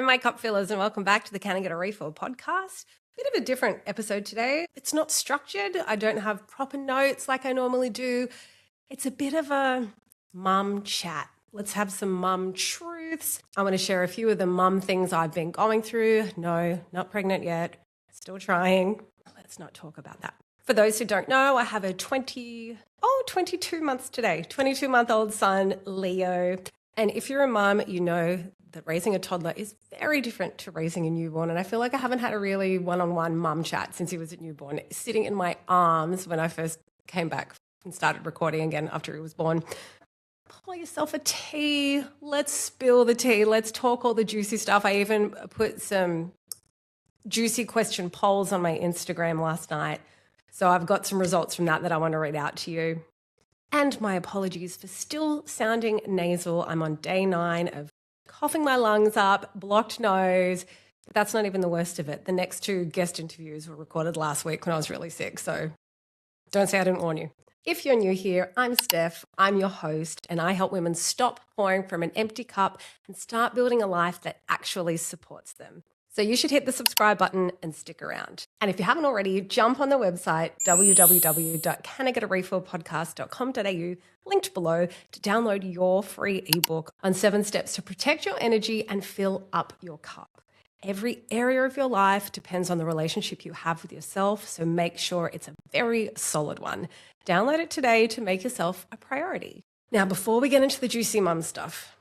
my cup fillers, and welcome back to the Can I Get a Refill podcast. Bit of a different episode today. It's not structured. I don't have proper notes like I normally do. It's a bit of a mum chat. Let's have some mum truths. I want to share a few of the mum things I've been going through. No, not pregnant yet. Still trying. Let's not talk about that. For those who don't know, I have a 22 months today, 22-month-old son, Leo. And if you're a mum, you know that raising a toddler is very different to raising a newborn. And I feel like I haven't had a really one-on-one mum chat since he was a newborn, sitting in my arms when I first came back and started recording again after he was born. Pour yourself a tea. Let's spill the tea. Let's talk all the juicy stuff. I even put some juicy question polls on my Instagram last night. So I've got some results from that I want to read out to you. And my apologies for still sounding nasal. I'm on day 9 of coughing my lungs up, blocked nose. But that's not even the worst of it. The next 2 guest interviews were recorded last week when I was really sick. So don't say I didn't warn you. If you're new here, I'm Steph. I'm your host, and I help women stop pouring from an empty cup and start building a life that actually supports them. So you should hit the subscribe button and stick around. And if you haven't already, jump on the website www.canigetarefillpodcast.com.au, linked below, to download your free ebook on 7 steps to protect your energy and fill up your cup. Every area of your life depends on the relationship you have with yourself, so make sure it's a very solid one. Download it today to make yourself a priority. Now, before we get into the juicy mum stuff,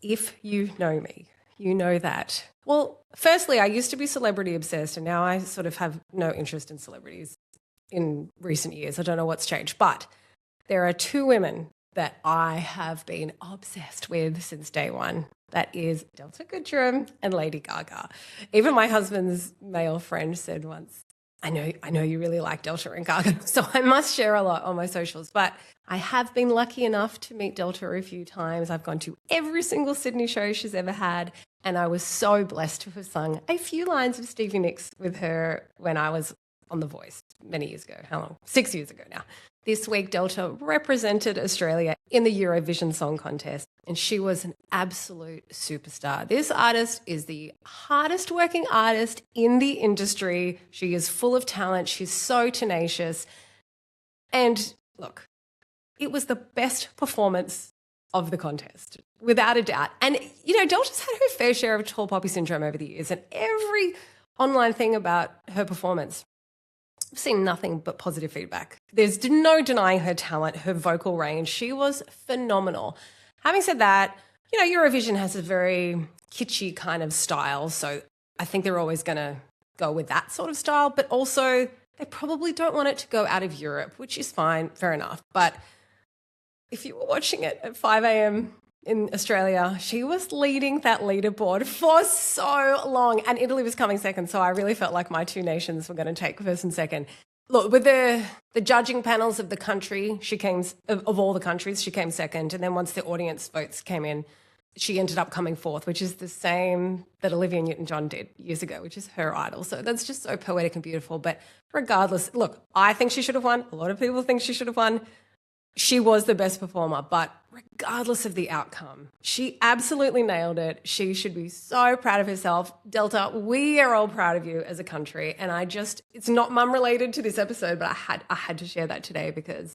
if you know me, you know that. Well, firstly, I used to be celebrity obsessed, and now I sort of have no interest in celebrities in recent years. I don't know what's changed, but there are 2 women that I have been obsessed with since day one. That is Delta Goodrum and Lady Gaga. Even my husband's male friend said once, I know you really like Delta and Gaga, so I must share a lot on my socials. But I have been lucky enough to meet Delta a few times. I've gone to every single Sydney show she's ever had, and I was so blessed to have sung a few lines of Stevie Nicks with her when I was on The Voice many years ago. How long? 6 years ago now. This week, Delta represented Australia in the Eurovision Song Contest, and she was an absolute superstar. This artist is the hardest working artist in the industry. She is full of talent. She's so tenacious. And look, it was the best performance of the contest, without a doubt. And, you know, Delta's had her fair share of tall poppy syndrome over the years, and every online thing about her performance, I've seen nothing but positive feedback. There's no denying her talent, her vocal range. She was phenomenal. Having said that, you know, Eurovision has a very kitschy kind of style, so I think they're always going to go with that sort of style, but also they probably don't want it to go out of Europe, which is fine, fair enough. But if you were watching it at 5 a.m. in Australia, she was leading that leaderboard for so long, and Italy was coming second, so I really felt like my 2 nations were going to take first and second. Look, with the judging panels of the country, she came, of all the countries, she came second, and then once the audience votes came in, she ended up coming 4th, which is the same that Olivia Newton-John did years ago, which is her idol. So that's just so poetic and beautiful. But regardless, look, I think she should have won. A lot of people think she should have won. She was the best performer, but regardless of the outcome, she absolutely nailed it. She should be so proud of herself. Delta, we are all proud of you as a country. And it's not mum related to this episode, but I had to share that today because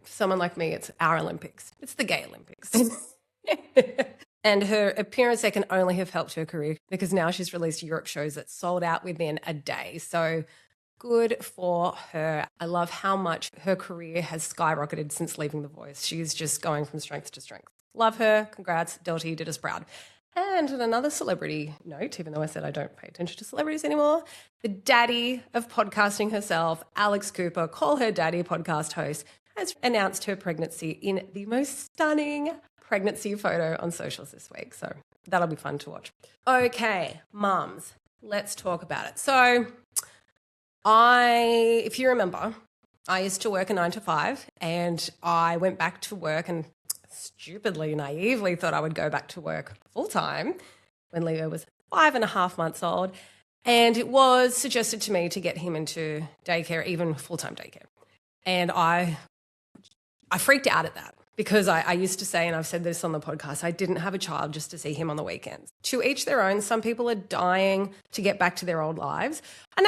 for someone like me, it's our Olympics. It's the gay Olympics. And her appearance there can only have helped her career because now she's released Europe shows that sold out within a day. So good for her. I love how much her career has skyrocketed since leaving The Voice. She's just going from strength to strength. Love her. Congrats. Delta, you did us proud. And on another celebrity note, even though I said I don't pay attention to celebrities anymore, the daddy of podcasting herself, Alex Cooper, call her daddy podcast host, has announced her pregnancy in the most stunning pregnancy photo on socials this week. So that'll be fun to watch. Okay, mums, let's talk about it. So if you remember, I used to work a 9 to 5 and I went back to work and stupidly, naively thought I would go back to work full time when Leo was 5.5 months old. And it was suggested to me to get him into daycare, even full-time daycare. And I freaked out at that. because I used to say, and I've said this on the podcast, I didn't have a child just to see him on the weekends. To each their own. Some people are dying to get back to their old lives. And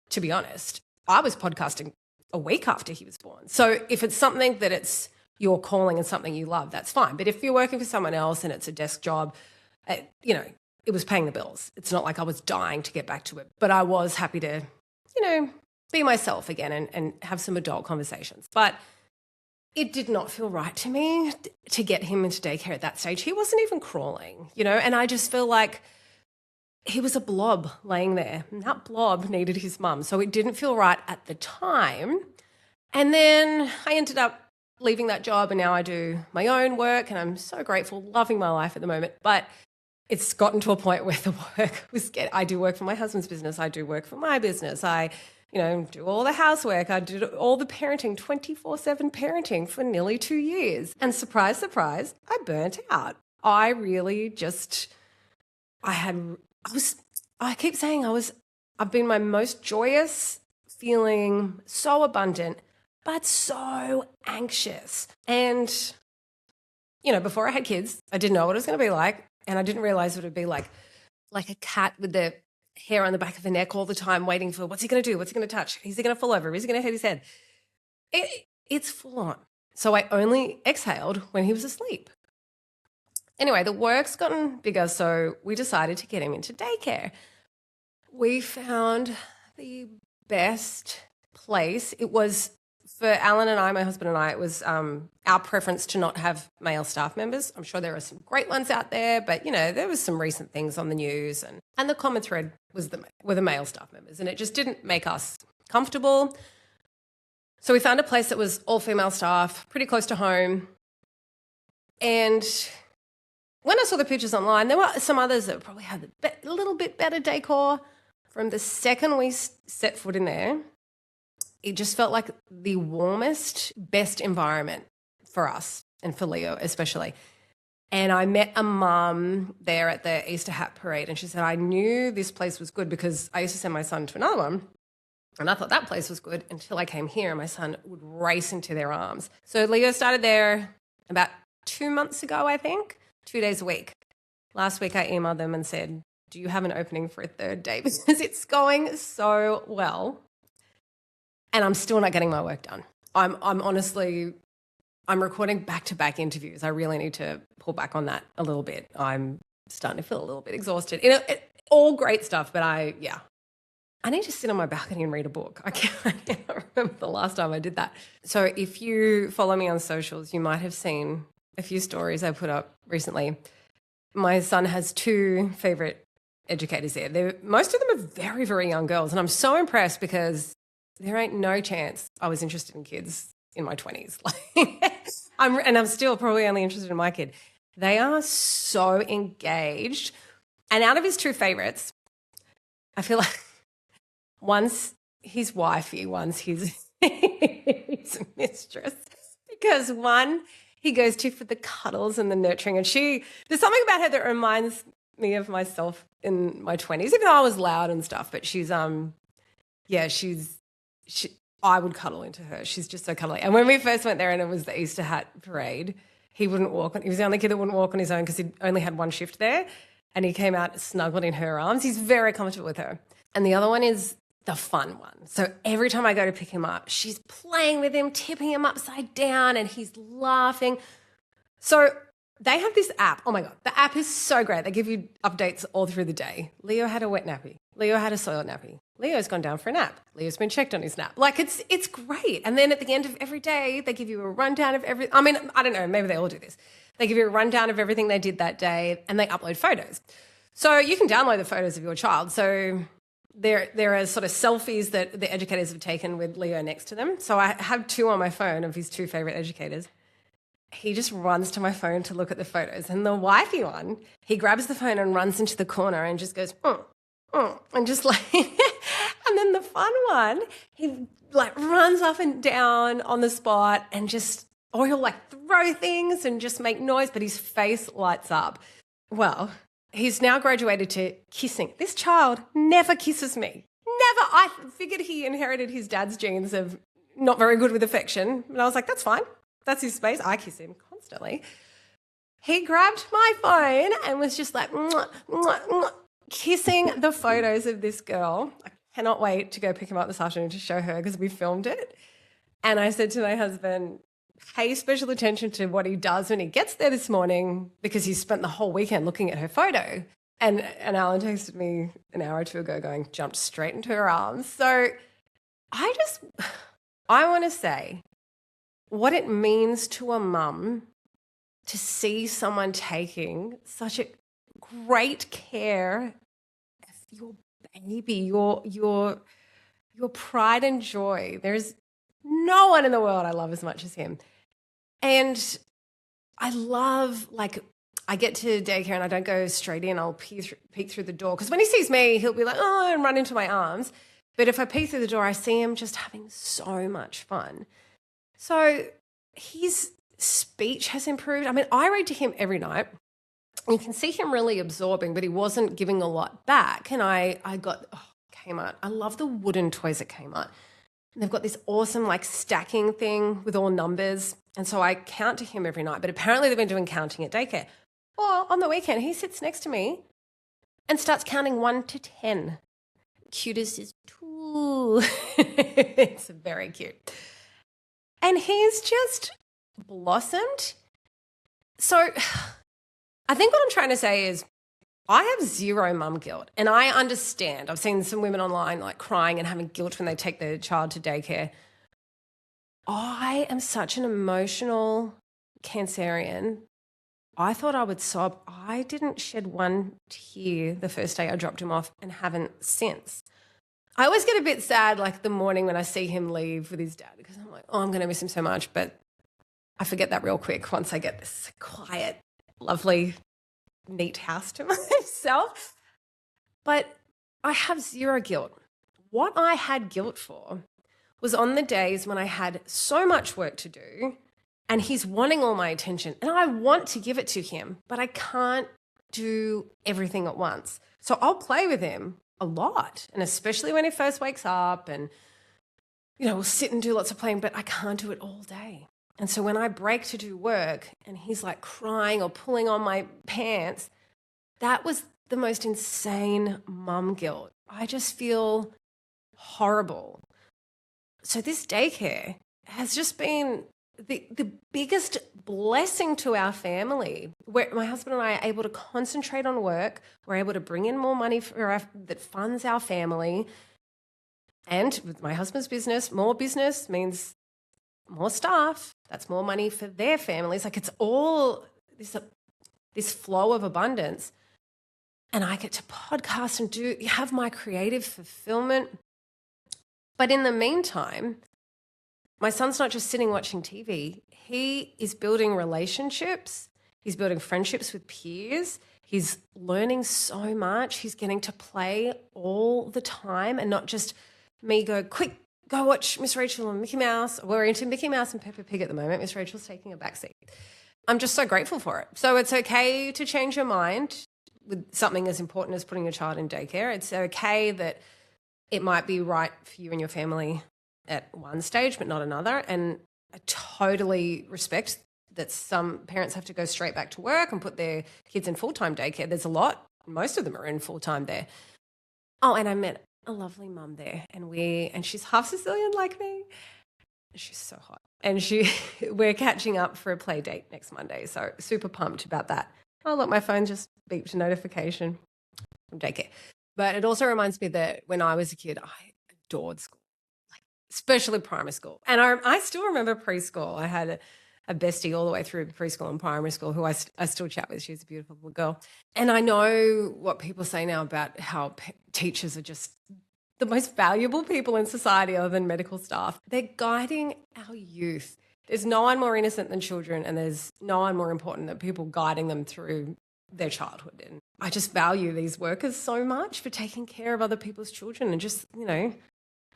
to be honest, I was podcasting a week after he was born. So if it's something that it's your calling and something you love, that's fine. But if you're working for someone else and it's a desk job, it was paying the bills. It's not like I was dying to get back to it. But I was happy to, be myself again and have some adult conversations. But it did not feel right to me to get him into daycare at that stage. He wasn't even crawling, and I just feel like he was a blob laying there. And that blob needed his mum. So it didn't feel right at the time. And then I ended up leaving that job and now I do my own work and I'm so grateful, loving my life at the moment. But it's gotten to a point where the work I do work for my husband's business. I do work for my business. I do all the housework. I did all the parenting, 24/7 parenting for nearly 2 years. And surprise, surprise, I burnt out. I really just, I've been my most joyous, feeling so abundant, but so anxious. And, before I had kids, I didn't know what it was going to be like. And I didn't realize it would be like a cat with the hair on the back of the neck all the time waiting for what's he going to do? What's he going to touch? Is he going to fall over? Is he going to hit his head? It's full on. So I only exhaled when he was asleep. Anyway, the work's gotten bigger, so we decided to get him into daycare. We found the best place. It was, for Alan and I, my husband and I, it was our preference to not have male staff members. I'm sure there are some great ones out there, but, there was some recent things on the news and the common thread were the male staff members, and it just didn't make us comfortable. So we found a place that was all female staff, pretty close to home. And when I saw the pictures online, there were some others that probably had a little bit better decor. From the second we set foot in there, it just felt like the warmest, best environment for us and for Leo especially. And I met a mum there at the Easter hat parade and she said, I knew this place was good because I used to send my son to another one and I thought that place was good until I came here and my son would race into their arms. So Leo started there about 2 months ago, I think, 2 days a week. Last week I emailed them and said, do you have an opening for a third day? Because it's going so well. And I'm still not getting my work done. I'm recording back-to-back interviews. I really need to pull back on that a little bit. I'm starting to feel a little bit exhausted. All great stuff, but I need to sit on my balcony and read a book. I can't remember the last time I did that. So if you follow me on socials, you might have seen a few stories I put up recently. My son has 2 favorite educators there. Most of them are very, very young girls, and I'm so impressed because there ain't no chance I was interested in kids in my 20s. I'm still probably only interested in my kid. They are so engaged. And out of his 2 favorites, I feel like one's his wifey, one's his mistress. Because one, he goes to for the cuddles and the nurturing. And there's something about her that reminds me of myself in my 20s, even though I was loud and stuff. But I would cuddle into her. She's just so cuddly. And when we first went there and it was the Easter hat parade, he wouldn't walk. He was the only kid that wouldn't walk on his own because he only had one shift there. And he came out snuggled in her arms. He's very comfortable with her. And the other one is the fun one. So every time I go to pick him up, she's playing with him, tipping him upside down, and he's laughing. So they have this app. Oh, my God. The app is so great. They give you updates all through the day. Leo had a wet nappy. Leo had a soiled nappy. Leo's gone down for a nap. Leo's been checked on his nap. It's great. And then at the end of every day, they give you a rundown of I don't know, maybe they all do this. They give you a rundown of everything they did that day and they upload photos. So you can download the photos of your child. So there are sort of selfies that the educators have taken with Leo next to them. So I have 2 on my phone of his 2 favorite educators. He just runs to my phone to look at the photos. And the wifey one, he grabs the phone and runs into the corner and just goes, and just and then the fun one, he runs up and down on the spot and or he'll throw things and just make noise, but his face lights up. Well, he's now graduated to kissing. This child never kisses me. Never. I figured he inherited his dad's genes of not very good with affection. And I was like, that's fine. That's his space. I kiss him constantly. He grabbed my phone and was just like mwah, mwah, mwah, kissing the photos of this girl. I cannot wait to go pick him up this afternoon to show her because we filmed it. And I said to my husband, pay special attention to what he does when he gets there this morning because he spent the whole weekend looking at her photo. And Alan texted me an hour or two ago going, jumped straight into her arms. So I want to say what it means to a mum to see someone taking such a great care of your baby, your pride and joy. There's no one in the world I love as much as him. And I love, I get to daycare and I don't go straight in. I'll peek through the door because when he sees me, he'll be like, oh, and run into my arms. But if I peek through the door, I see him just having so much fun. So his speech has improved. I mean, I read to him every night. You can see him really absorbing, but he wasn't giving a lot back. And I got Kmart. I love the wooden toys at Kmart. And they've got this awesome stacking thing with all numbers. And so I count to him every night. But apparently they've been doing counting at daycare. Well, on the weekend, he sits next to me and starts counting 1 to 10. Cute as his tool. It's very cute. And he's just blossomed. So I think what I'm trying to say is I have zero mum guilt, and I understand. I've seen some women online crying and having guilt when they take their child to daycare. I am such an emotional Cancerian. I thought I would sob. I didn't shed one tear the first day I dropped him off and haven't since. I always get a bit sad the morning when I see him leave with his dad because I'm like, oh, I'm going to miss him so much. But I forget that real quick once I get this quiet, lovely, neat house to myself. But I have zero guilt. What I had guilt for was on the days when I had so much work to do and he's wanting all my attention and I want to give it to him, but I can't do everything at once. So I'll play with him a lot, and especially when he first wakes up and, we'll sit and do lots of playing, but I can't do it all day. And so when I break to do work and he's crying or pulling on my pants, that was the most insane mum guilt. I just feel horrible. So this daycare has just been the biggest blessing to our family, where my husband and I are able to concentrate on work. We're able to bring in more money that funds our family. And with my husband's business, more business means more staff. That's more money for their families. It's all this flow of abundance. And I get to podcast and have my creative fulfillment. But in the meantime, my son's not just sitting watching TV. He is building relationships. He's building friendships with peers. He's learning so much. He's getting to play all the time and not just me go, quick, go watch Miss Rachel and Mickey Mouse. We're into Mickey Mouse and Peppa Pig at the moment. Miss Rachel's taking a backseat. I'm just so grateful for it. So it's okay to change your mind with something as important as putting a child in daycare. It's okay that it might be right for you and your family at one stage, but not another. And I totally respect that some parents have to go straight back to work and put their kids in full-time daycare. There's a lot. Most of them are in full-time there. Oh, and I met a lovely mum there, and she's half Sicilian like me. She's so hot. And we're catching up for a play date next Monday. So super pumped about that. Oh, look, my phone just beeped a notification from daycare. But it also reminds me that when I was a kid, I adored school, especially primary school. And I still remember preschool. I had a bestie all the way through preschool and primary school who I still chat with. She's a beautiful little girl. And I know what people say now about how teachers are just the most valuable people in society other than medical staff. They're guiding our youth. There's no one more innocent than children, and there's no one more important than people guiding them through their childhood. And I just value these workers so much for taking care of other people's children and just, I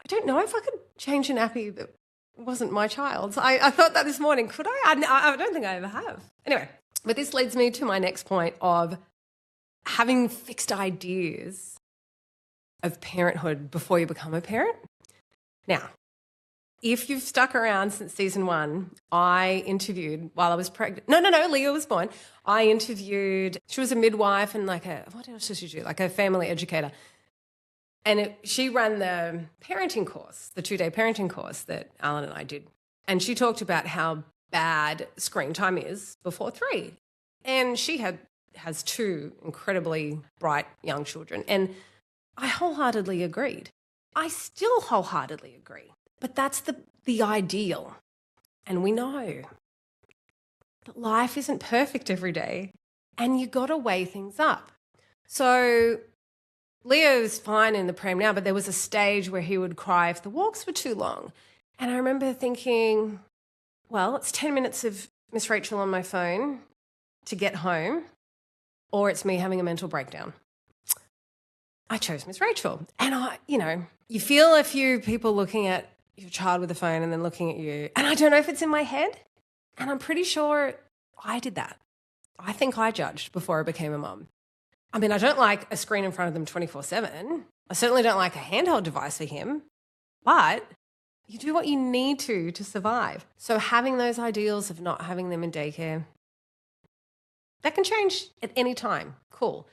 don't know if I could change a nappy that wasn't my child's. I thought that this morning. Could I? I don't think I ever have. Anyway, but this leads me to my next point of having fixed ideas of parenthood before you become a parent. Now, if you've stuck around since season 1, I interviewed while I was pregnant. No, Leah was born. I interviewed, she was a midwife and what else did she do? Like a family educator. And she ran the parenting course, the 2-day parenting course that Alan and I did. And she talked about how bad screen time is before 3. And she has 2 incredibly bright young children. And I wholeheartedly agreed. I still wholeheartedly agree. But that's the ideal. And we know that life isn't perfect every day. And you got to weigh things up. So Leo's fine in the pram now, but there was a stage where he would cry if the walks were too long. And I remember thinking, well, it's 10 minutes of Miss Rachel on my phone to get home, or it's me having a mental breakdown. I chose Miss Rachel. And you feel a few people looking at your child with a phone and then looking at you. And I don't know if it's in my head. And I'm pretty sure I did that. I think I judged before I became a mum. I mean, I don't like a screen in front of them 24/7. I certainly don't like a handheld device for him. But you do what you need to survive. So having those ideals of not having them in daycare, that can change at any time. Cool.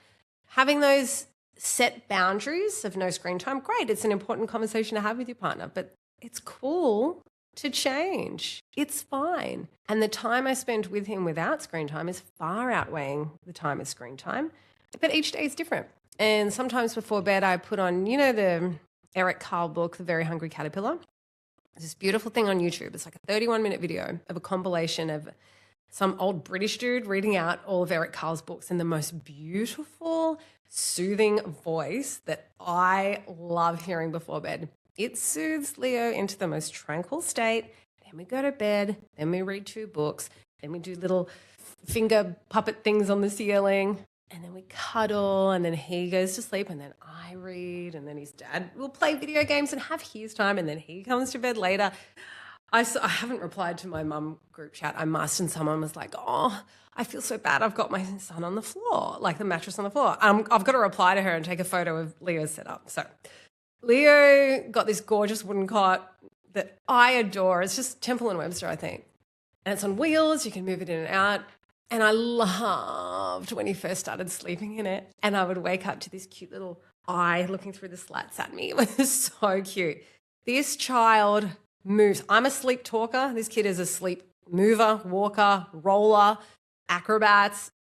Having those set boundaries of no screen time, great. It's an important conversation to have with your partner, but it's cool to change. It's fine. And the time I spend with him without screen time is far outweighing the time of screen time. But each day is different. And sometimes before bed, I put on, the Eric Carle book, The Very Hungry Caterpillar. There's this beautiful thing on YouTube. It's like a 31-minute video of a compilation of some old British dude reading out all of Eric Carle's books in the most beautiful, soothing voice that I love hearing before bed. It soothes Leo into the most tranquil state. Then we go to bed. Then we read 2 books. Then we do little finger puppet things on the ceiling. And then we cuddle, and then he goes to sleep, and then I read, and then his dad will play video games and have his time, and then he comes to bed later. I haven't replied to my mum group chat. I must, and someone was like, oh, I feel so bad. I've got my son on the floor, like the mattress on the floor. I've got to reply to her and take a photo of Leo's setup. So Leo got this gorgeous wooden cot that I adore. It's just Temple and Webster, I think. And it's on wheels. You can move it in and out. And I loved when he first started sleeping in it. And I would wake up to this cute little eye looking through the slats at me. It was so cute. This child moves. I'm a sleep talker. This kid is a sleep mover, walker, roller, acrobats.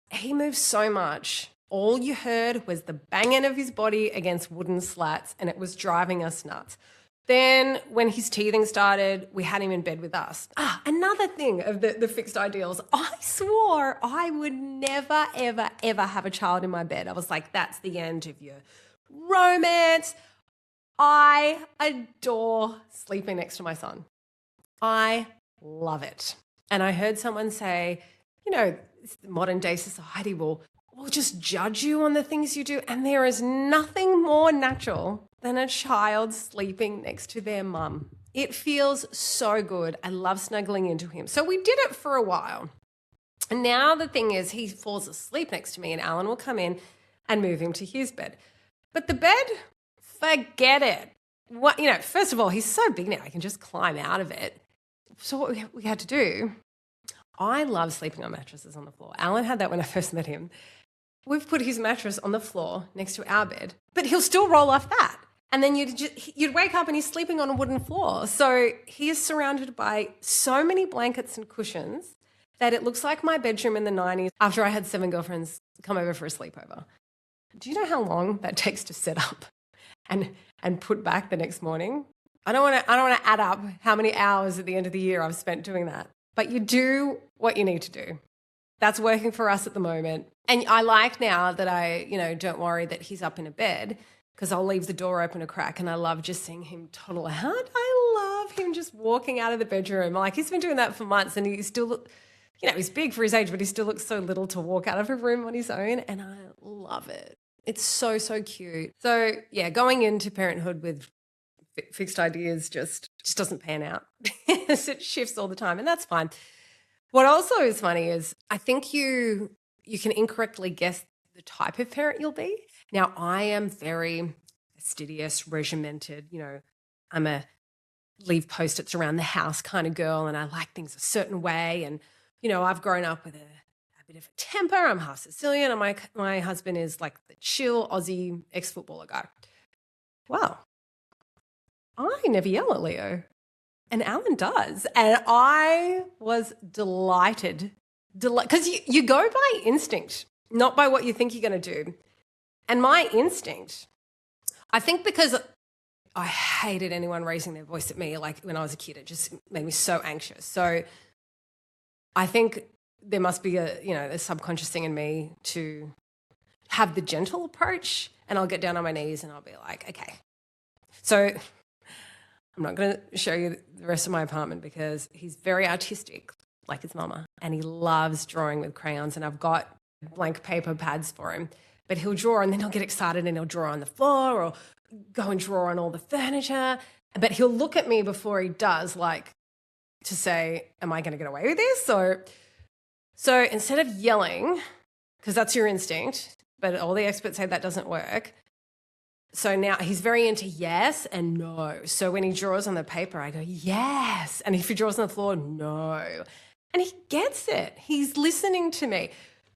He moves so much. All you heard was the banging of his body against wooden slats, and it was driving us nuts. Then when his teething started, we had him in bed with us. Another thing of the fixed ideals, I swore I would never, ever, ever have a child in my bed. I was like, that's the end of your romance. I adore sleeping next to my son. I love it. And I heard someone say, modern day society will just judge you on the things you do. And there is nothing more natural than a child sleeping next to their mum. It feels so good. I love snuggling into him. So we did it for a while. And now the thing is, he falls asleep next to me and Alan will come in and move him to his bed. But the bed, forget it. First of all, he's so big now, he can just climb out of it. So what we had to do, I love sleeping on mattresses on the floor. Alan had that when I first met him. We've put his mattress on the floor next to our bed, but he'll still roll off that. And then you'd wake up and he's sleeping on a wooden floor. So he is surrounded by so many blankets and cushions that it looks like my bedroom in the 90s after I had 7 girlfriends come over for a sleepover. Do you know how long that takes to set up and put back the next morning? I don't want to add up how many hours at the end of the year I've spent doing that. But you do what you need to do. That's working for us at the moment. And I like now that I, don't worry that he's up in a bed, because I'll leave the door open a crack, and I love just seeing him toddle out. I love him just walking out of the bedroom. Like, he's been doing that for months, and he still, he's big for his age, but he still looks so little to walk out of a room on his own, and I love it. It's so, so cute. So, yeah, going into parenthood with fixed ideas just doesn't pan out. It shifts all the time, and that's fine. What also is funny is I think you can incorrectly guess the type of parent you'll be. Now, I am very fastidious, regimented. I'm a leave post-its around the house kind of girl, and I like things a certain way. And, I've grown up with a bit of a temper. I'm half Sicilian, and my husband is like the chill Aussie ex-footballer guy. Well, I never yell at Leo, and Alan does. And I was delighted because you go by instinct, not by what you think you're going to do. And my instinct, I think because I hated anyone raising their voice at me, like when I was a kid, it just made me so anxious. So I think there must be a subconscious thing in me to have the gentle approach, and I'll get down on my knees and I'll be like, okay. So I'm not going to show you the rest of my apartment because he's very artistic, like his mama, and he loves drawing with crayons, and I've got blank paper pads for him. But he'll draw and then he'll get excited and he'll draw on the floor or go and draw on all the furniture. But he'll look at me before he does, like to say, am I going to get away with this? So instead of yelling, because that's your instinct, but all the experts say that doesn't work. So now he's very into yes and no. So when he draws on the paper, I go, yes. And if he draws on the floor, no. And he gets it. He's listening to me.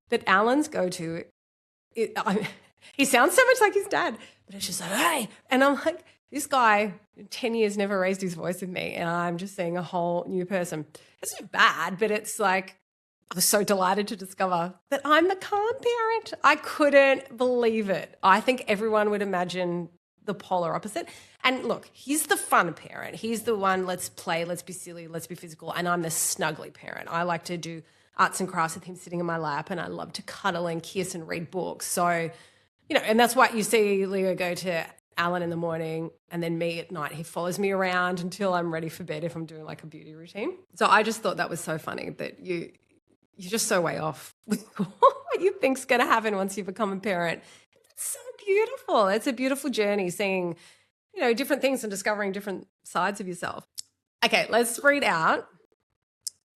But Alan's go-to, he sounds so much like his dad, but it's just like, hey. And I'm like, this guy, 10 years never raised his voice with me, and I'm just seeing a whole new person. It's not bad, but it's like, I was so delighted to discover that I'm the calm parent. I couldn't believe it. I think everyone would imagine the polar opposite. And look, he's the fun parent. He's the one, let's play, let's be silly, let's be physical. And I'm the snuggly parent. I like to do arts and crafts with him sitting in my lap, and I love to cuddle and kiss and read books. So, and that's why you see Leo go to Alan in the morning and then me at night. He follows me around until I'm ready for bed if I'm doing like a beauty routine. So I just thought that was so funny that you're just so way off with what you think's going to happen once you become a parent. It's so beautiful. It's a beautiful journey seeing, different things and discovering different sides of yourself. Okay, let's read out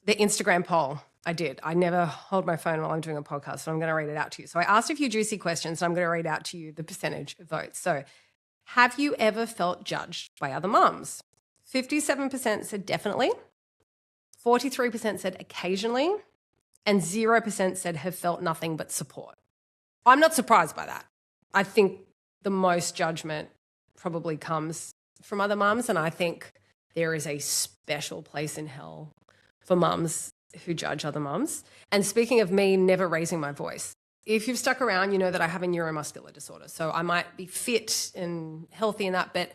the Instagram poll. I did. I never hold my phone while I'm doing a podcast, so I'm going to read it out to you. So I asked a few juicy questions, and I'm going to read out to you the percentage of votes. So have you ever felt judged by other mums? 57% said definitely, 43% said occasionally, and 0% said have felt nothing but support. I'm not surprised by that. I think the most judgment probably comes from other mums, and I think there is a special place in hell for mums who judge other mums. And speaking of me never raising my voice, if you've stuck around, you know that I have a neuromuscular disorder. So I might be fit and healthy and that, but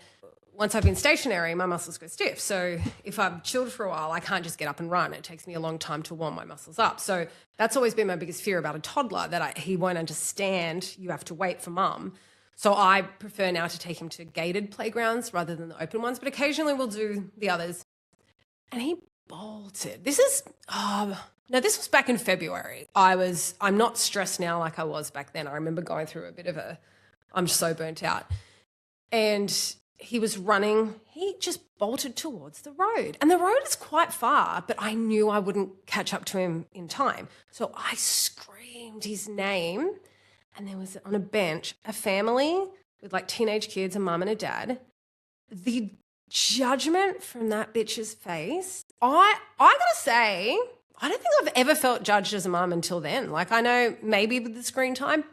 once I've been stationary, my muscles go stiff. So if I've chilled for a while, I can't just get up and run. It takes me a long time to warm my muscles up. So that's always been my biggest fear about a toddler, that he won't understand you have to wait for mum. So I prefer now to take him to gated playgrounds rather than the open ones, but occasionally we'll do the others. And he bolted. This was back in February. I'm not stressed now like I was back then. I remember going through a bit of I'm so burnt out. And he was running. He just bolted towards the road. And the road is quite far, but I knew I wouldn't catch up to him in time. So I screamed his name, and there was on a bench a family with like teenage kids, a mum and a dad. The judgment from that bitch's face, I gotta say, I don't think I've ever felt judged as a mum until then. Like, I know maybe with the screen time,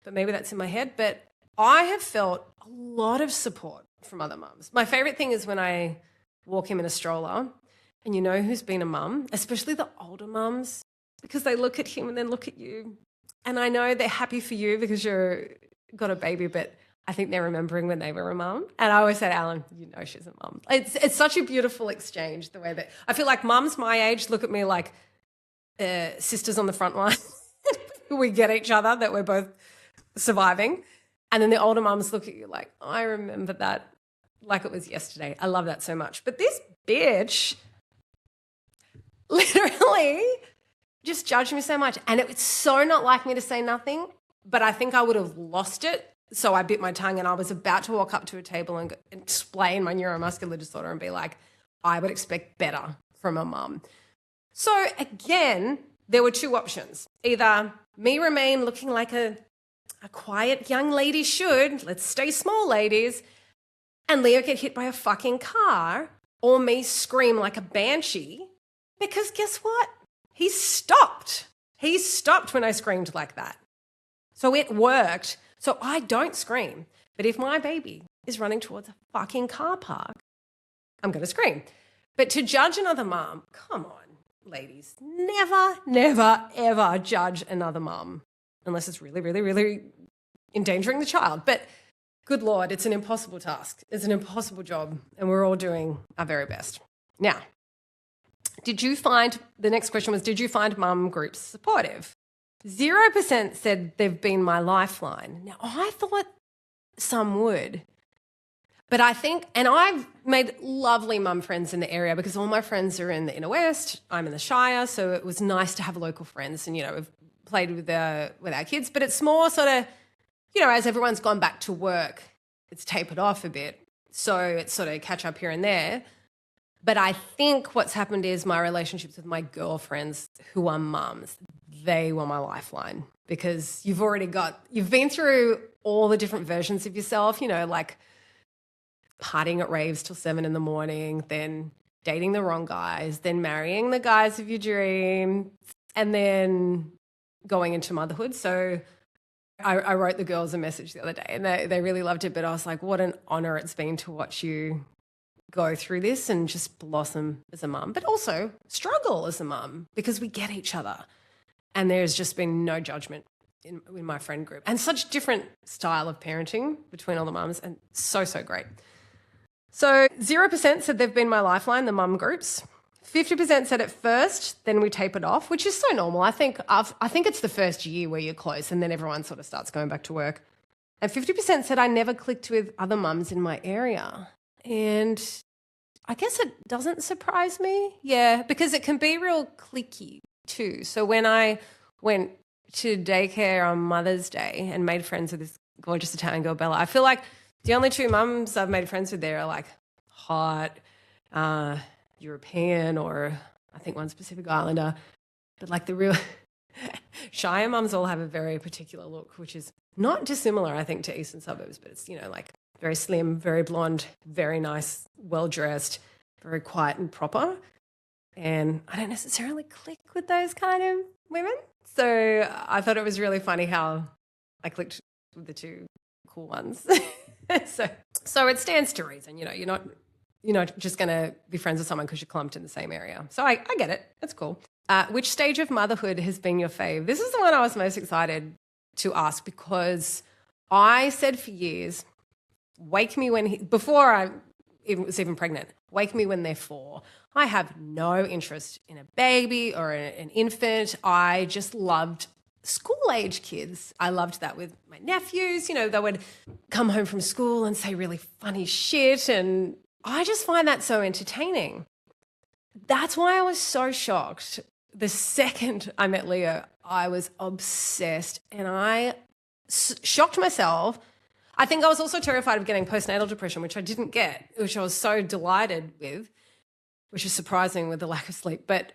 but maybe that's in my head, but I have felt a lot of support from other mums. My favourite thing is when I walk him in a stroller and you know who's been a mum, especially the older mums, because they look at him and then look at you. And I know they're happy for you because you've got a baby, but I think they're remembering when they were a mum. And I always said, Alan, you know she's a mum. It's such a beautiful exchange, the way that I feel like mums my age look at me like sisters on the front line. We get each other, that we're both surviving. And then the older mums look at you like, I remember that like it was yesterday. I love that so much. But this bitch literally just judged me so much. And it's so not like me to say nothing, but I think I would have lost it. So I bit my tongue, and I was about to walk up to a table and explain my neuromuscular disorder and be like, I would expect better from a mum. So again, there were two options. Either me remain looking like a quiet young lady should, let's stay small ladies, and Leo get hit by a fucking car, or me scream like a banshee, because guess what? He stopped. He stopped when I screamed like that. So it worked. So I don't scream. But if my baby is running towards a fucking car park, I'm going to scream. But to judge another mum, come on, ladies, never, never, ever judge another mum unless it's really, really, really endangering the child. But good Lord, it's an impossible task. It's an impossible job, and we're all doing our very best. Now, the next question was, did you find mum groups supportive? 0% said they've been my lifeline. Now, I thought some would. But I think, and I've made lovely mum friends in the area because all my friends are in the inner west. I'm in the Shire, so it was nice to have local friends. And, we've played with our kids. But it's more sort of, as everyone's gone back to work, it's tapered off a bit. So it's sort of catch up here and there. But I think what's happened is my relationships with my girlfriends who are mums, they were my lifeline because you've been through all the different versions of yourself, like partying at raves till 7 a.m, then dating the wrong guys, then marrying the guys of your dream, and then going into motherhood. So I wrote the girls a message the other day and they really loved it, but I was like, what an honor it's been to watch you go through this and just blossom as a mum, but also struggle as a mum because we get each other. And there's just been no judgment in my friend group and such different style of parenting between all the mums and so, so great. So 0% said they've been my lifeline, the mum groups. 50% said at first, then we tapered off, which is so normal. I think it's the first year where you're close and then everyone sort of starts going back to work. And 50% said I never clicked with other mums in my area. And I guess it doesn't surprise me. Yeah, because it can be real cliquey too. So when I went to daycare on Mother's Day and made friends with this gorgeous Italian girl, Bella, I feel like the only two mums I've made friends with there are like hot, European, or I think one Pacific Islander. But like the real Shire mums all have a very particular look, which is not dissimilar, I think, to eastern suburbs, but it's, like very slim, very blonde, very nice, well-dressed, very quiet and proper. And I don't necessarily click with those kind of women. So I thought it was really funny how I clicked with the two cool ones. So it stands to reason, you're not just going to be friends with someone because you're clumped in the same area. So I get it. That's cool. Which stage of motherhood has been your fave? This is the one I was most excited to ask because I said for years, wake me before I was even pregnant, wake me when they're 4. I have no interest in a baby or an infant. I just loved school-age kids. I loved that with my nephews. They would come home from school and say really funny shit, and I just find that so entertaining. That's why I was so shocked. The second I met Leo, I was obsessed, and I shocked myself. I think I was also terrified of getting postnatal depression, which I didn't get, which I was so delighted with, which is surprising with the lack of sleep. But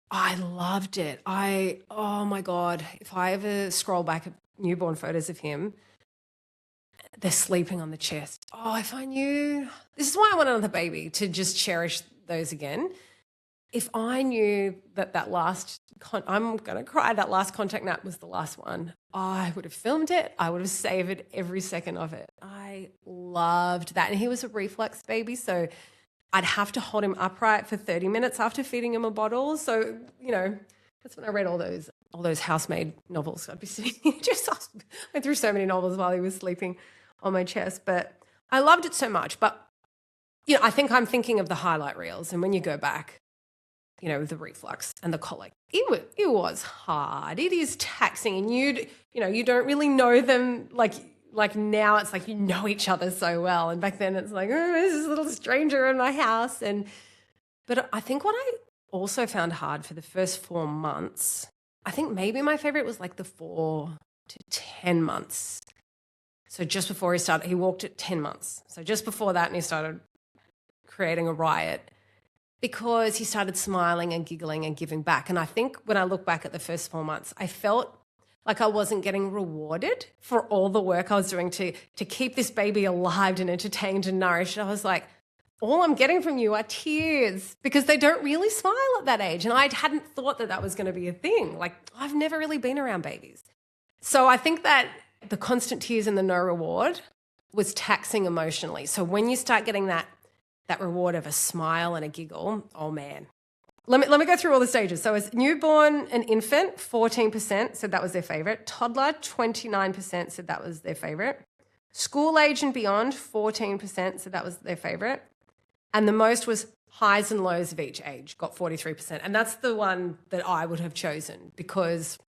I loved it. Oh my God, if I ever scroll back at newborn photos of him, they're sleeping on the chest. Oh, if I knew. This is why I want another baby, to just cherish those again. If I knew that I'm going to cry, that last contact nap was the last one, I would have filmed it. I would have savored every second of it. I loved that. And he was a reflux baby, so I'd have to hold him upright for 30 minutes after feeding him a bottle. So, that's when I read all those housemaid novels. I'd be sitting just went through so many novels while he was sleeping on my chest. But I loved it so much. But, I think I'm thinking of the highlight reels. And when you go back, the reflux and the colic, it was hard. It is taxing. And you don't really know them like now it's like each other so well. And back then it's like, oh, there's this little stranger in my house. But I think what I also found hard for the first 4 months, I think maybe my favorite was like the 4 to 10 months. So just before he walked at 10 months. So just before that, and he started creating a riot because he started smiling and giggling and giving back. And I think when I look back at the first 4 months, I felt like I wasn't getting rewarded for all the work I was doing to keep this baby alive and entertained and nourished. I was like, all I'm getting from you are tears because they don't really smile at that age. And I hadn't thought that that was going to be a thing. Like, I've never really been around babies. So I think that the constant tears and the no reward was taxing emotionally. So when you start getting that reward of a smile and a giggle, oh man. Let me go through all the stages. So as newborn and infant, 14% said that was their favorite. Toddler, 29% said that was their favorite. School age and beyond, 14% said that was their favorite. And the most was highs and lows of each age, got 43%. And that's the one that I would have chosen because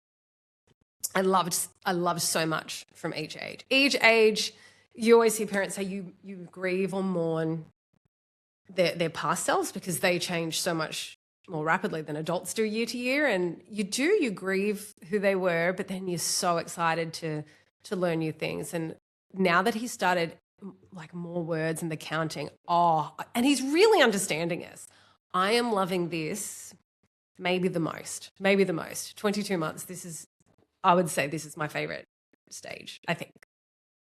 I loved so much from each age. Each age, you always hear parents say you grieve or mourn their past selves because they change so much more rapidly than adults do year to year. And you grieve who they were, but then you're so excited to learn new things. And now that he started like more words and the counting, and he's really understanding us. I am loving this maybe the most. 22 months, I would say this is my favorite stage, I think.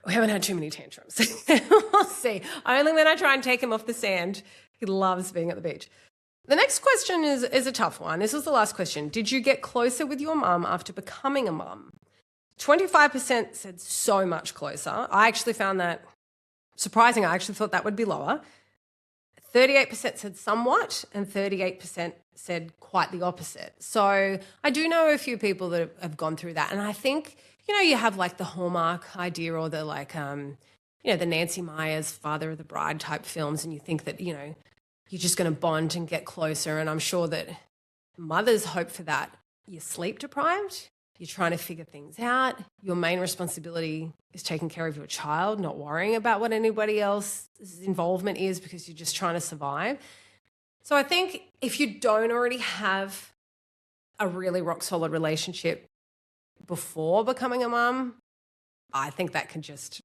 We haven't had too many tantrums. We'll see. Only when I try and take him off the sand. He loves being at the beach. The next question is a tough one. This was the last question. Did you get closer with your mum after becoming a mum? 25% said so much closer. I actually found that surprising. I actually thought that would be lower. 38% said somewhat and 38% said quite the opposite. So I do know a few people that have gone through that. And I think, you have like the Hallmark idea or the like, the Nancy Meyers Father of the Bride type films. And you think that, you're just going to bond and get closer. And I'm sure that mothers hope for that. You're sleep deprived. You're trying to figure things out. Your main responsibility is taking care of your child, not worrying about what anybody else's involvement is because you're just trying to survive. So I think if you don't already have a really rock solid relationship before becoming a mum, I think that can just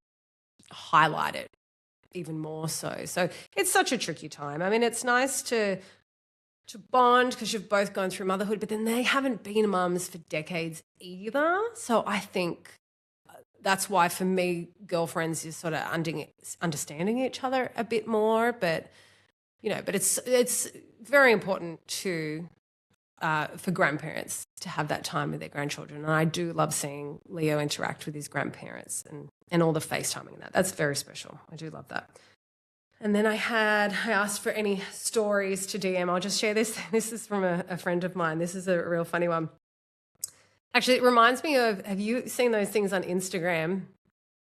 highlight it even more so. So it's such a tricky time. I mean, it's nice to bond because you've both gone through motherhood, but then they haven't been mums for decades either. So I think that's why for me, girlfriends is sort of understanding each other a bit more. But it's very important for grandparents to have that time with their grandchildren. And I do love seeing Leo interact with his grandparents and all the FaceTiming and that. That's very special. I do love that. And then I asked for any stories to DM. I'll just share this. This is from a friend of mine. This is a real funny one. Actually, it reminds me of, have you seen those things on Instagram?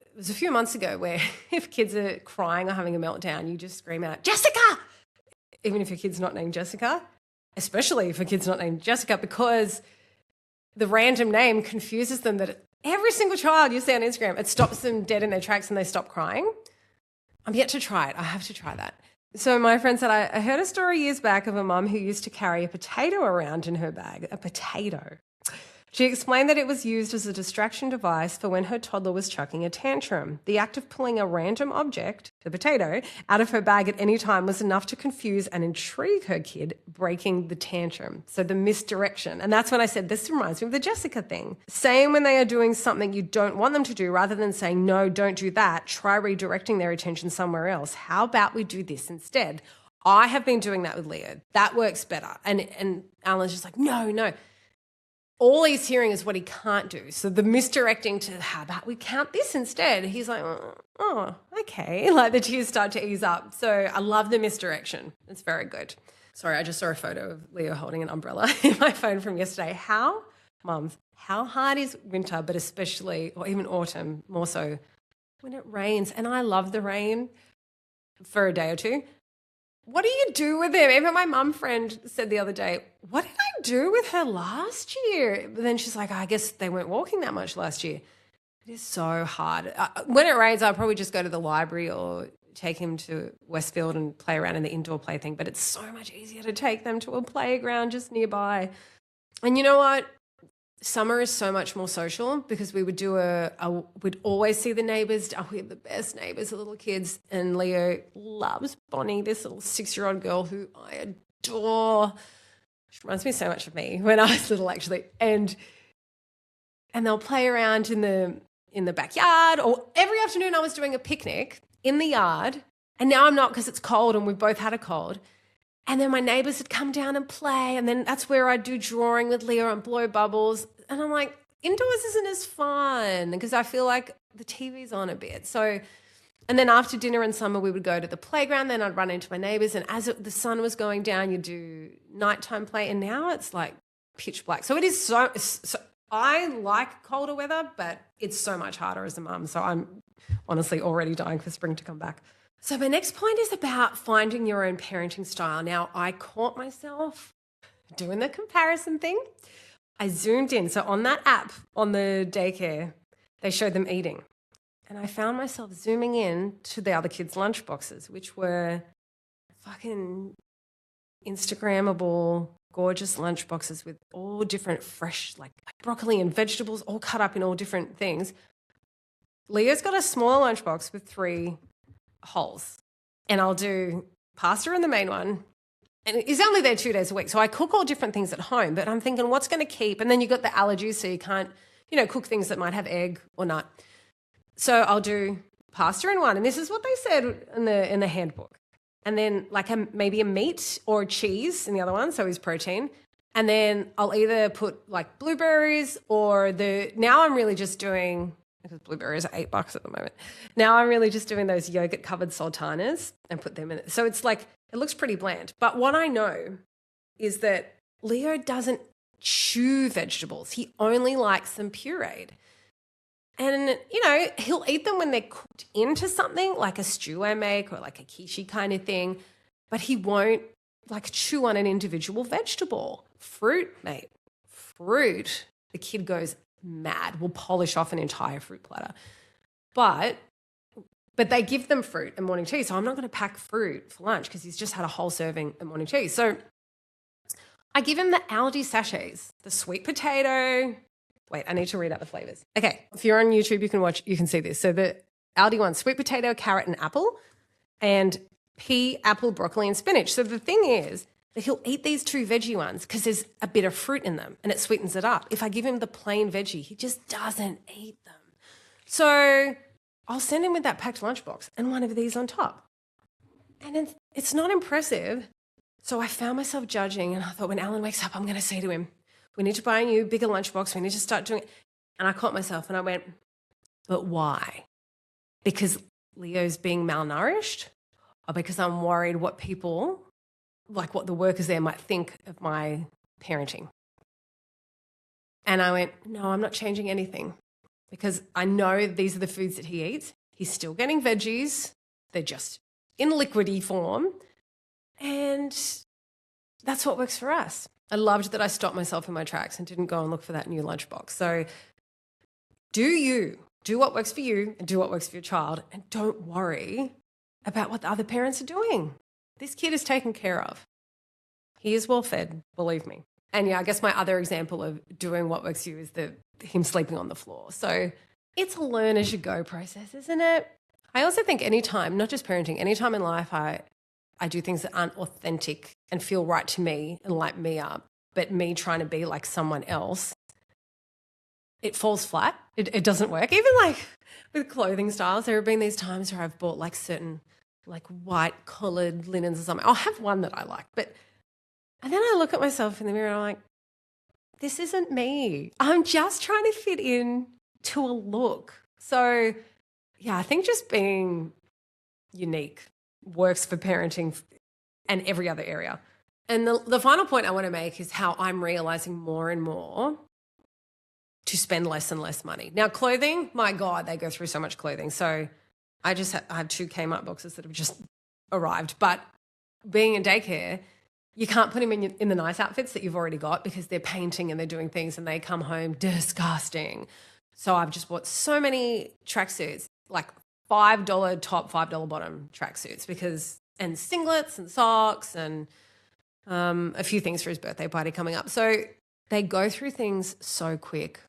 It was a few months ago where if kids are crying or having a meltdown, you just scream out, Jessica! Even if your kid's not named Jessica, especially if a kid's not named Jessica, because the random name confuses them that every single child you see on Instagram, it stops them dead in their tracks and they stop crying. I'm yet to try it. I have to try that. So my friend said, I heard a story years back of a mum who used to carry a potato around in her bag, a potato. She explained that it was used as a distraction device for when her toddler was chucking a tantrum. The act of pulling a random object, the potato, out of her bag at any time was enough to confuse and intrigue her kid, breaking the tantrum. So the misdirection. And that's when I said, this reminds me of the Jessica thing. Saying when they are doing something you don't want them to do, rather than saying, no, don't do that, try redirecting their attention somewhere else. How about we do this instead? I have been doing that with Leo. That works better. And Alan's just like, no. All he's hearing is what he can't do. So the misdirecting to, how about we count this instead? He's like, oh, okay. Like the tears start to ease up. So I love the misdirection. It's very good. Sorry, I just saw a photo of Leo holding an umbrella in my phone from yesterday. How hard is winter, but especially, or even autumn, more so when it rains? And I love the rain for a day or two. What do you do with them? Even my mum friend said the other day, what did I do with her last year? But then she's like, I guess they weren't walking that much last year. It is so hard. When it rains, I'll probably just go to the library or take him to Westfield and play around in the indoor play thing. But it's so much easier to take them to a playground just nearby. And you know what? Summer is so much more social because we would do we'd always see the neighbours. We have the best neighbours, the little kids. And Leo loves Bonnie, this little 6-year-old girl who I adore. She reminds me so much of me when I was little, actually. And they'll play around in the backyard, or every afternoon I was doing a picnic in the yard And now I'm not because it's cold and we've both had a cold. And then my neighbors would come down and play. And then that's where I'd do drawing with Leo and blow bubbles. And I'm like, indoors isn't as fun because I feel like the TV's on a bit. So, and then after dinner in summer, we would go to the playground. Then I'd run into my neighbors. And as the sun was going down, you'd do nighttime play. And now it's like pitch black. So it is so I like colder weather, but it's so much harder as a mum. So I'm honestly already dying for spring to come back. So my next point is about finding your own parenting style. Now, I caught myself doing the comparison thing. I zoomed in. So on that app, on the daycare, they showed them eating. And I found myself zooming in to the other kids' lunch boxes, which were fucking Instagrammable, gorgeous lunch boxes with all different fresh, like broccoli and vegetables all cut up in all different things. Leo's got a smaller lunchbox with 3 holes, and I'll do pasta in the main one. And he's only there 2 days a week. So I cook all different things at home, but I'm thinking what's going to keep? And then you've got the allergies, so you can't, cook things that might have egg or nut. So I'll do pasta in one. And this is what they said in the handbook. And then like maybe a meat or a cheese in the other one, so his protein. And then I'll either put like blueberries or now I'm really just doing, because blueberries are $8 at the moment. Now I'm really just doing those yogurt covered sultanas and put them in it. So it's like, it looks pretty bland. But what I know is that Leo doesn't chew vegetables. He only likes them pureed. And, he'll eat them when they're cooked into something like a stew I make or like a quiche kind of thing, but he won't like chew on an individual vegetable. Fruit, mate, fruit. The kid goes mad. We'll polish off an entire fruit platter. But they give them fruit and morning tea, so I'm not going to pack fruit for lunch because he's just had a whole serving of morning tea. So I give him the Aldi sachets, the sweet potato. Wait, I need to read out the flavors. Okay, if you're on YouTube, you can see this. So the Aldi one, sweet potato, carrot, and apple, and pea, apple, broccoli, and spinach. So the thing is that he'll eat these 2 veggie ones because there's a bit of fruit in them and it sweetens it up. If I give him the plain veggie, he just doesn't eat them. So I'll send him with that packed lunchbox and one of these on top. And it's not impressive. So I found myself judging, and I thought when Alan wakes up, I'm going to say to him, we need to buy a new, bigger lunchbox. We need to start doing it. And I caught myself and I went, but why? Because Leo's being malnourished, or because I'm worried what people, like what the workers there might think of my parenting? And I went, no, I'm not changing anything because I know these are the foods that he eats. He's still getting veggies. They're just in liquidy form. And that's what works for us. I loved that I stopped myself in my tracks and didn't go and look for that new lunchbox. So do what works for you and do what works for your child, and don't worry about what the other parents are doing. This kid is taken care of. He is well fed, believe me. And yeah, I guess my other example of doing what works for you is him sleeping on the floor. So it's a learn as you go process, isn't it? I also think anytime, not just parenting, anytime in life I do things that aren't authentic and feel right to me and light me up, but me trying to be like someone else, it falls flat. It doesn't work. Even like with clothing styles, there have been these times where I've bought like certain like white collared linens or something. I'll have one that I like, and then I look at myself in the mirror and I'm like, this isn't me. I'm just trying to fit in to a look. So yeah, I think just being unique works for parenting and every other area. And the final point I want to make is how I'm realizing more and more to spend less and less money. Now, clothing, my God, they go through so much clothing. So I have 2 Kmart boxes that have just arrived. But being in daycare, you can't put them in the nice outfits that you've already got because they're painting and they're doing things and they come home disgusting. So I've just bought so many tracksuits, like $5 top, $5 bottom tracksuits and singlets and socks and a few things for his birthday party coming up. So they go through things so quick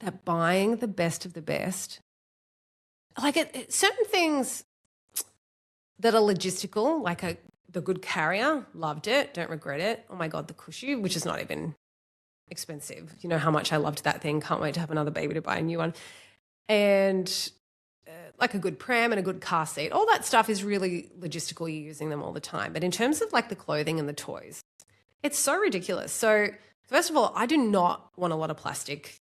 that buying the best of the best, like certain things that are logistical, like the good carrier, loved it, don't regret it. Oh my God, the cushy, which is not even expensive. You know how much I loved that thing. Can't wait to have another baby to buy a new one. And like a good pram and a good car seat. All that stuff is really logistical. You're using them all the time. But in terms of like the clothing and the toys, it's so ridiculous. So first of all, I do not want a lot of plastic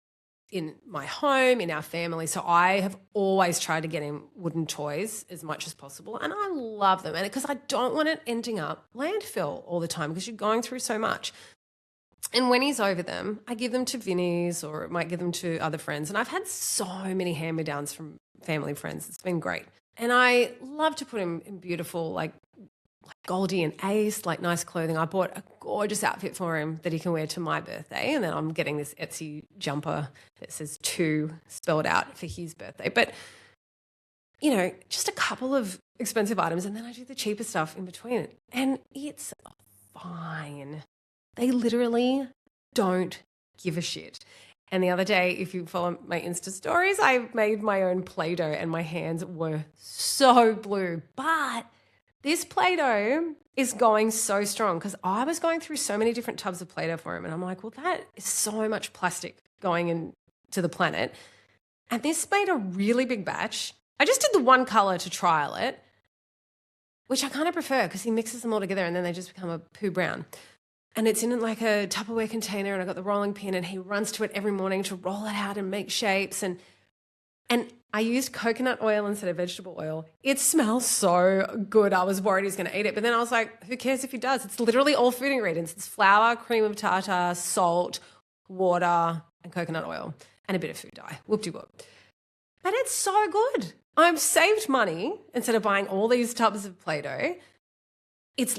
in my home, in our family. So I have always tried to get him wooden toys as much as possible. And I love them. And because I don't want it ending up landfill all the time because you're going through so much. And when he's over them, I give them to Vinnie's or might give them to other friends. And I've had so many hand-me-downs from family friends. It's been great. And I love to put him in beautiful, like Goldie and Ace, like nice clothing. I bought a gorgeous outfit for him that he can wear to my birthday. And then I'm getting this Etsy jumper that says 2 spelled out for his birthday. But, you know, just a couple of expensive items. And then I do the cheaper stuff in between it. And it's fine. They literally don't give a shit. And the other day, if you follow my Insta stories, I made my own Play-Doh and my hands were so blue. But this Play-Doh is going so strong because I was going through so many different tubs of Play-Doh for him. And I'm like, well, that is so much plastic going into the planet. And this made a really big batch. I just did the one color to trial it, which I kind of prefer because he mixes them all together and then they just become a poo brown. And it's in like a Tupperware container and I got the rolling pin and he runs to it every morning to roll it out and make shapes. And I used coconut oil instead of vegetable oil. It smells so good. I was worried he was going to eat it. But then I was like, who cares if he does? It's literally all food ingredients. It's flour, cream of tartar, salt, water, and coconut oil, and a bit of food dye. Whoop-de-whoop. But it's so good. I've saved money instead of buying all these tubs of Play-Doh. It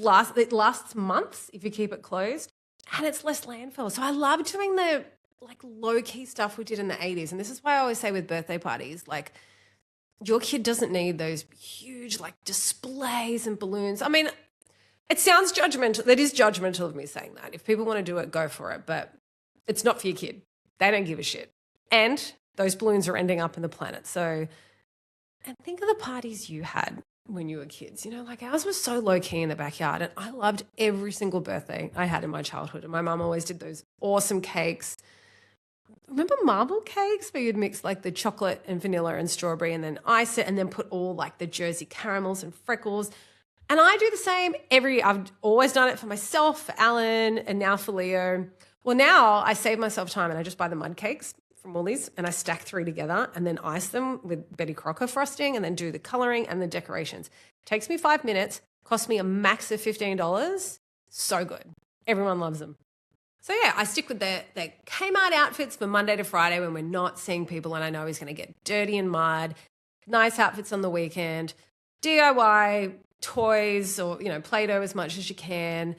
lasts months if you keep it closed, and it's less landfill. So I love doing the like low-key stuff we did in the 80s. And this is why I always say with birthday parties, like your kid doesn't need those huge like displays and balloons. I mean, it sounds judgmental. That is judgmental of me saying that. If people want to do it, go for it. But it's not for your kid. They don't give a shit. And those balloons are ending up in the planet. So, and think of the parties you had when you were kids. You know, like ours was so low-key in the backyard. And I loved every single birthday I had in my childhood. And my mum always did those awesome cakes. Remember marble cakes where you'd mix like the chocolate and vanilla and strawberry and then ice it and then put all like the Jersey caramels and freckles. And I do the same I've always done it for myself, for Alan, and now for Leo. Well, now I save myself time and I just buy the mud cakes from Woolies and I stack 3 together and then ice them with Betty Crocker frosting and then do the colouring and the decorations. It takes me 5 minutes, costs me a max of $15. So good. Everyone loves them. So yeah, I stick with the Kmart outfits for Monday to Friday when we're not seeing people and I know he's going to get dirty in mud. Nice outfits on the weekend. DIY toys or, you know, Play-Doh as much as you can.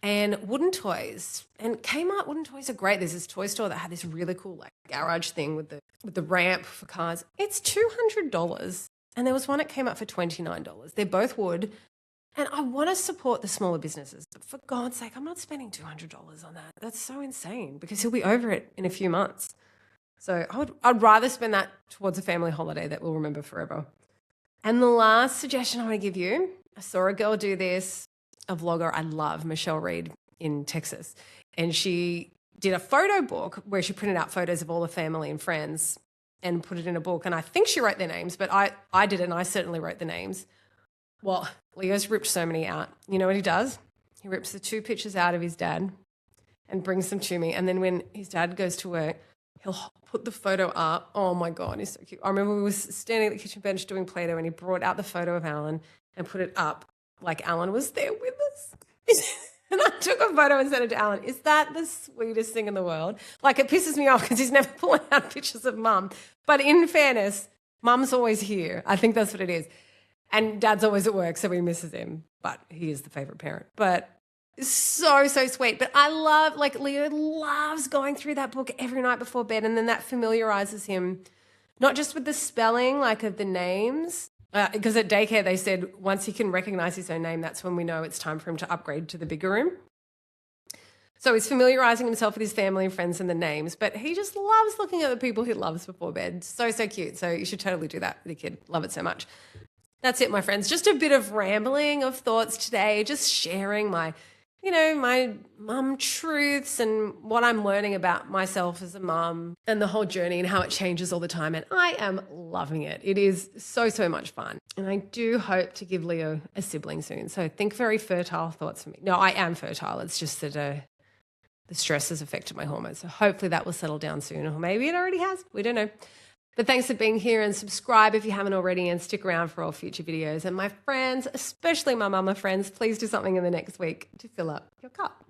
And wooden toys. And Kmart wooden toys are great. There's this toy store that had this really cool like garage thing with the ramp for cars. It's $200. And there was one at Kmart for $29. They're both wood. And I want to support the smaller businesses, but for God's sake, I'm not spending $200 on that. That's so insane because he'll be over it in a few months. So I'd rather spend that towards a family holiday that we'll remember forever. And the last suggestion I want to give you, I saw a girl do this, a vlogger I love, Michelle Reed in Texas. And she did a photo book where she printed out photos of all the family and friends and put it in a book. And I think she wrote their names, but I did it and I certainly wrote the names. Well, Leo's ripped so many out. You know what he does? He rips the 2 pictures out of his dad and brings them to me. And then when his dad goes to work, he'll put the photo up. Oh, my God, he's so cute. I remember we were standing at the kitchen bench doing Play-Doh and he brought out the photo of Alan and put it up like Alan was there with us. And I took a photo and sent it to Alan. Is that the sweetest thing in the world? Like, it pisses me off because he's never pulling out pictures of Mum. But in fairness, Mum's always here. I think that's what it is. And Dad's always at work, so he misses him. But he is the favourite parent. But so, so sweet. But I love, like, Leo loves going through that book every night before bed, and then that familiarises him not just with the spelling, like, of the names, because at daycare they said once he can recognise his own name, that's when we know it's time for him to upgrade to the bigger room. So he's familiarising himself with his family and friends and the names, but he just loves looking at the people he loves before bed. So, so cute. So you should totally do that with your kid. Love it so much. That's it, my friends. Just a bit of rambling of thoughts today, just sharing my, my mum truths and what I'm learning about myself as a mum and the whole journey and how it changes all the time. And I am loving it. It is so, so much fun. And I do hope to give Leo a sibling soon. So think very fertile thoughts for me. No, I am fertile. It's just that the stress has affected my hormones. So hopefully that will settle down soon, or maybe it already has. We don't know. But thanks for being here, and subscribe if you haven't already, and stick around for all future videos. And my friends, especially my mama friends, please do something in the next week to fill up your cup.